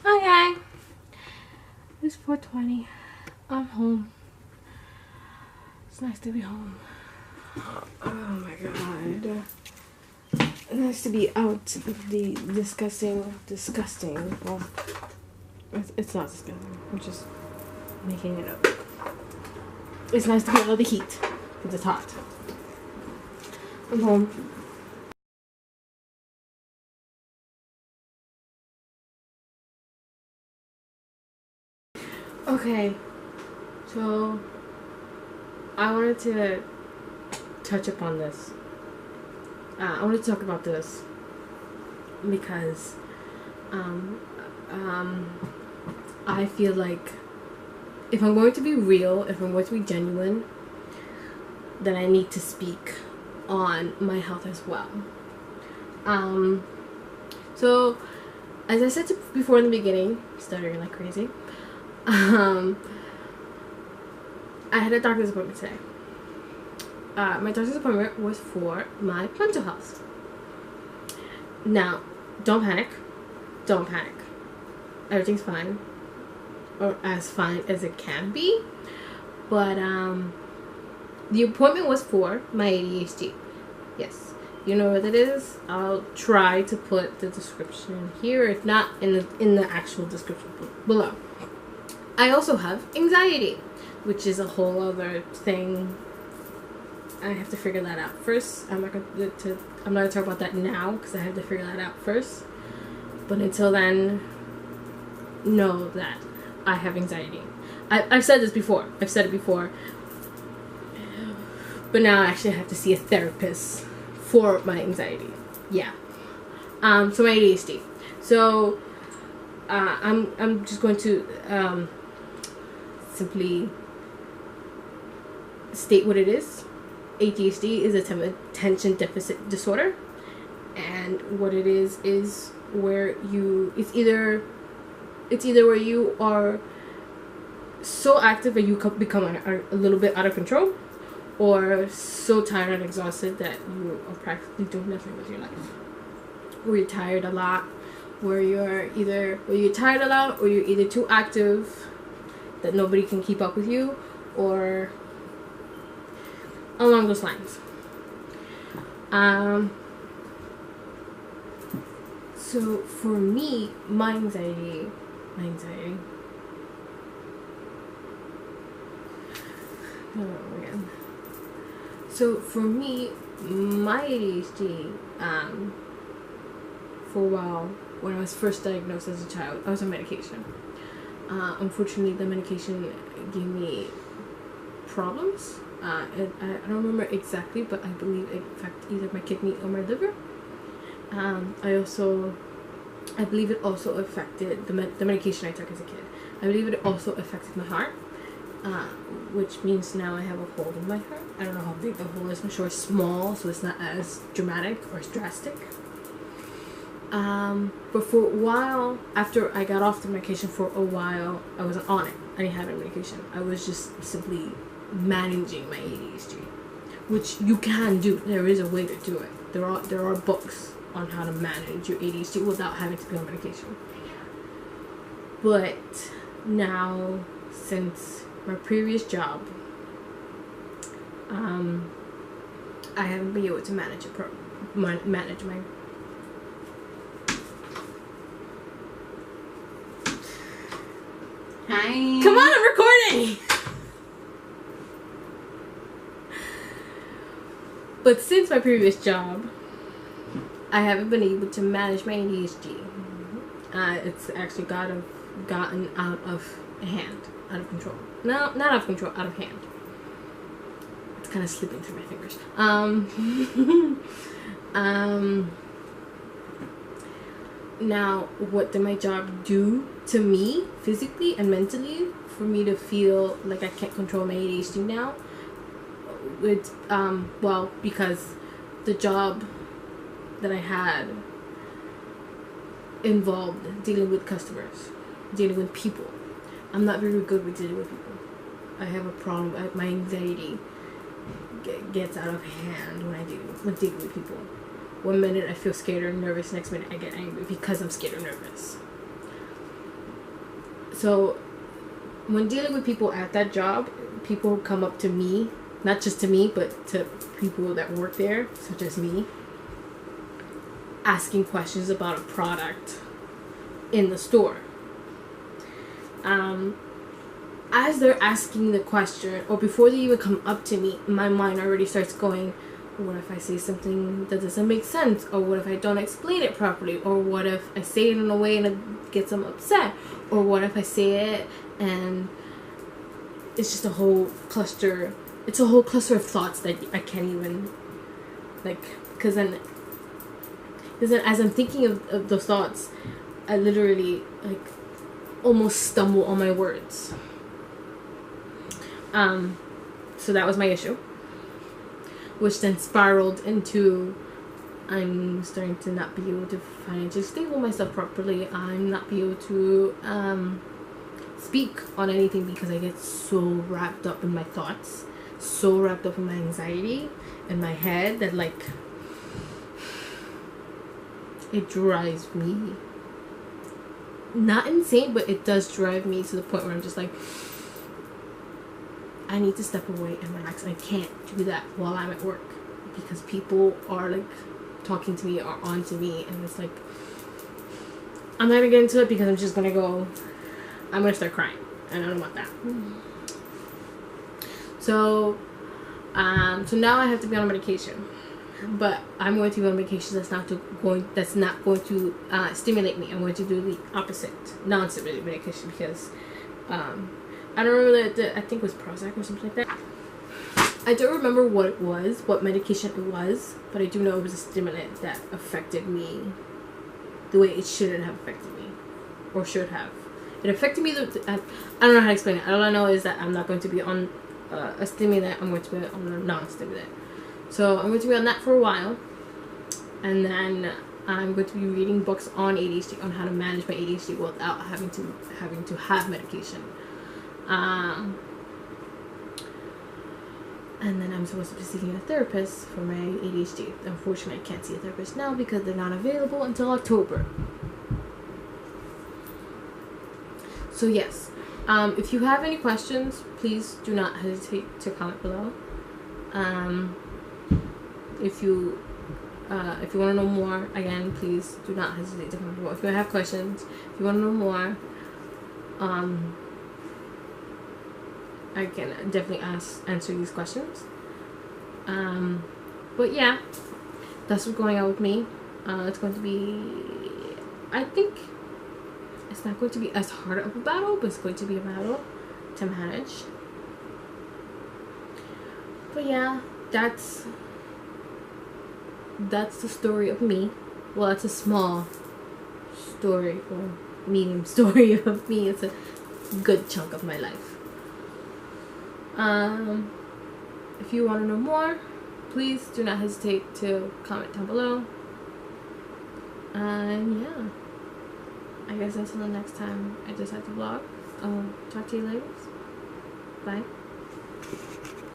Okay. It's 4:20. I'm home. It's nice to be home. Oh my god. It's nice to be out of the disgusting. Well, it's not disgusting. I'm just making it up. It's nice to be out of the heat because it's hot. I'm home. Okay, so I wanted to touch upon this. I want to talk about this because I feel like if I'm going to be real, if I'm going to be genuine, then I need to speak on my health as well. So as I said before in the beginning, stuttering like crazy, I had a doctor's appointment today. My doctor's appointment was for my mental health. Now, don't panic. Don't panic. Everything's fine. Or as fine as it can be. But, the appointment was for my ADHD. Yes. You know what it is? I'll try to put the description here, if not in the actual description below. I also have anxiety, which is a whole other thing. I have to figure that out first. I'm not gonna talk about that now because I have to figure that out first. But until then, know that I have anxiety. I've said this before. I've said it before. But now I actually have to see a therapist for my anxiety. Yeah. So my ADHD. So I'm just going to simply state what it is. ADHD is attention deficit disorder, and what it is where it's either where you are so active that you become a little bit out of control, or so tired and exhausted that you are practically doing nothing with your life. Where you're tired a lot, where you're tired a lot, or you're either too active that nobody can keep up with you, or along those lines. So for me, my anxiety. Oh, again. So for me, my ADHD, for a while, when I was first diagnosed as a child, I was on medication. Unfortunately, the medication gave me problems. I don't remember exactly, but I believe it affected either my kidney or my liver. I believe it also affected the medication I took as a kid. I believe it also affected my heart, which means now I have a hole in my heart. I don't know how big the hole is. I'm sure it's small, so it's not as dramatic or as drastic. But for a while, after I got off the medication for a while, I wasn't on it. I didn't have any medication. I was just simply managing my ADHD, which you can do. There is a way to do it. There are books on how to manage your ADHD without having to be on medication. But now, since my previous job, I haven't been able to manage my. Hi. Come on, I'm recording. But since my previous job, I haven't been able to manage my ADHD. It's actually gotten out of hand, out of control. No, not out of control, out of hand. It's kind of slipping through my fingers. Now, what did my job do to me physically and mentally for me to feel like I can't control my ADHD now? Because the job that I had involved dealing with customers, dealing with people. I'm not very good with dealing with people. I have a problem. My anxiety gets out of hand when dealing with people. One minute I feel scared or nervous, next minute I get angry because I'm scared or nervous. So when dealing with people at that job, people come up to me, not just to me, but to people that work there, such as me, asking questions about a product in the store. As they're asking the question, or before they even come up to me, my mind already starts going, what if I say something that doesn't make sense? Or what if I don't explain it properly? Or what if I say it in a way and it gets them upset? Or what if I say it and it's just a whole cluster. It's a whole cluster of thoughts that I can't even, because then as I'm thinking of those thoughts, I literally, almost stumble on my words. So that was my issue, which then spiraled into I'm starting to not be able to financially stable myself properly. I'm not be able to speak on anything because I get so wrapped up in my thoughts, so wrapped up in my anxiety in my head that it drives me not insane, but it does drive me to the point where I'm just I need to step away and relax. I can't do that while I'm at work because people are talking to me or on to me, and it's I'm not gonna get into it because I'm just gonna start crying, and I don't want that. So now I have to be on medication, but I'm going to be on medication that's not going to stimulate me. I'm going to do the opposite, non-stimulating medication, because I don't remember I think it was Prozac or something like that. I don't remember what medication it was, but I do know it was a stimulant that affected me the way it shouldn't have affected me, or should have. It affected me. I don't know how to explain it. All I know is that I'm not going to be on a stimulant. I'm going to be on a non-stimulant. So I'm going to be on that for a while, and then I'm going to be reading books on ADHD, on how to manage my ADHD without having to have medication. And then I'm supposed to be seeing a therapist for my ADHD. Unfortunately, I can't see a therapist now because they're not available until October. So yes, if you have any questions, please do not hesitate to comment below. If you want to know more, again, please do not hesitate to comment below. If you have questions, if you want to know more, I can definitely answer these questions. But yeah, that's what's going on with me. It's going to be, I think, it's not going to be as hard of a battle, but it's going to be a battle to manage. But yeah, that's the story of me. Well, it's a small story or medium story of me. It's a good chunk of my life. If you want to know more, please do not hesitate to comment down below. And yeah, I guess until the next time I decide to vlog, I'll talk to you later. Bye.